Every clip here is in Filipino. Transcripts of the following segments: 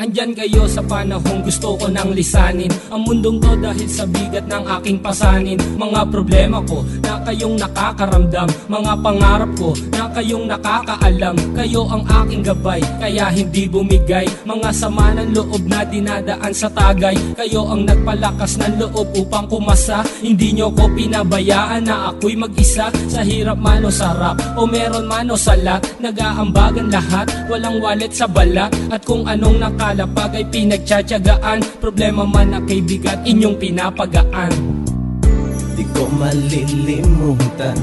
Andyan kayo sa panahong gusto ko nang lisanin ang mundong to dahil sa bigat ng aking pasanin. Mga problema ko na kayong nakakaramdam, mga pangarap ko na kayong nakakaalam. Kayo ang aking gabay, kaya hindi bumigay. Mga sama ng loob na dinadaan sa tagay, kayo ang nagpalakas ng loob upang kumasa. Hindi nyo ko pinabayaan na ako'y mag-isa. Sa hirap man o sarap, o meron man o salat, nag-aambagan lahat, walang wallet sa balat. At kung anong nakalapag ay pinagtsatsagaan, problema man na kaibigan, inyong pinapagaan. Di ko malilimutan,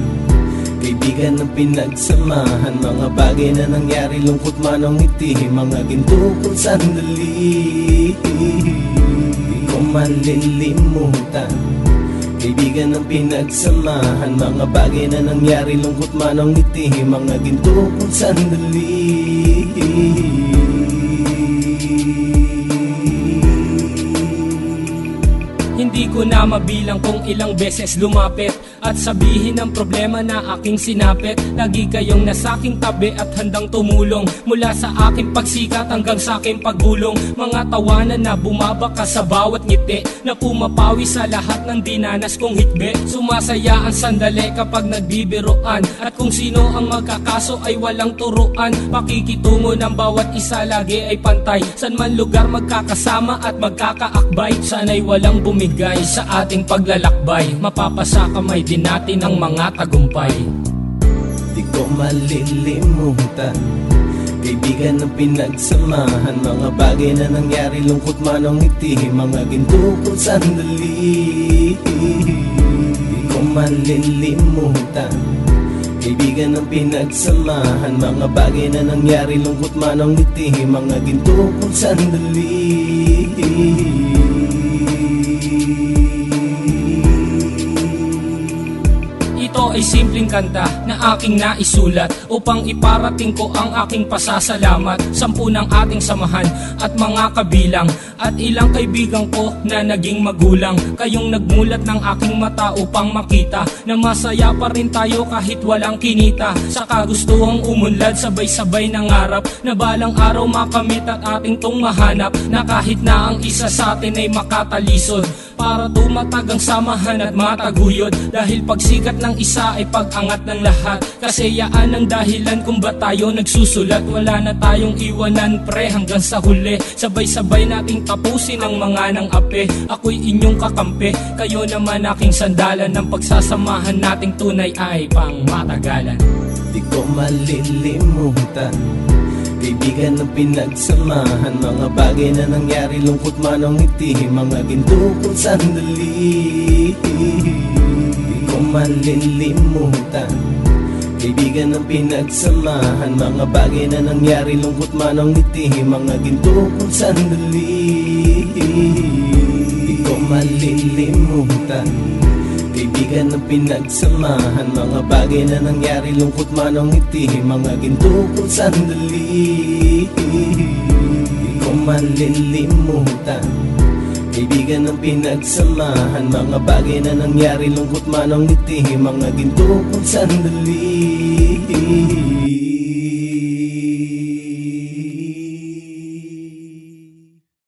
kaibigan ng pinagsamahan, mga bagay na nangyari, lungkot man o ngiti, mga ginto kong sandali. Di ko malilimutan, kaibigan ng pinagsamahan, mga bagay na nangyari, lungkot man o ngiti, mga ginto kong sandali. Hindi ko na mabilang kung ilang beses lumapit at sabihin ang problema na aking sinapit. Lagi kayong nasa aking tabi at handang tumulong, mula sa aking pagsikat hanggang sa aking paggulong. Mga tawanan na bumabaka sa bawat ngiti, na pumapawi sa lahat ng dinanas kong hitbe. Sumasaya ang sandali kapag nagbibiroan, at kung sino ang magkakaso ay walang turuan. Pakikitungo ng bawat isa lagi ay pantay, san man lugar magkakasama at magkakaakbay. Sana'y walang bumigay sa ating paglalakbay, mapapasa kamay din natin ang mga tagumpay. Di ko malilimutan, kaibigan ng pinagsamahan, mga bagay na nangyari, lungkot man o ngiti, mga ginto kong sandali. Di ko malilimutan, kaibigan ng pinagsamahan, mga bagay na nangyari, lungkot man o ngiti, mga ginto kong sandali. Ito ay simpleng kanta na aking naisulat upang iparating ko ang aking pasasalamat. 10 ng ating samahan at mga kabilang, at ilang kaibigan ko na naging magulang. Kayong nagmulat ng aking mata upang makita na masaya pa rin tayo kahit walang kinita. Sa kagustuhang umunlad, sabay-sabay nangarap na balang araw makamit at ating tong mahanap, na kahit na ang isa sa atin ay makatalisod, para tumatag ang samahan at mataguyod. Dahil pagsikat ng isa ay pag-angat ng lahat, kasi yaan ang dahilan kung ba't tayo nagsusulat. Wala na tayong iwanan pre hanggang sa huli, sabay-sabay nating tapusin ang mga nang ape. Ako'y inyong kakampi, kayo naman aking sandalan, ng pagsasamahan nating tunay ay pang matagalan. Di ko malilimutan, kaibigan ng pinagsamahan, mga bagay na nangyari, lungkot man o ngiti, mga ginto kong sandali. Di ko malilimutan, kaibigan ng pinagsamahan, mga bagay na nangyari, lungkot man o ngiti, mga ginto kong sandali. Di ko malilimutan, kaibigan ng pinagsamahan, mga bagay na nangyari, lungkot man o ngiti, mga ginto kong sandali. Di ko malilimutan, kaibigan ng pinagsamahan, mga bagay na nangyari, lungkot man o ngiti, mga ginto kong sandali.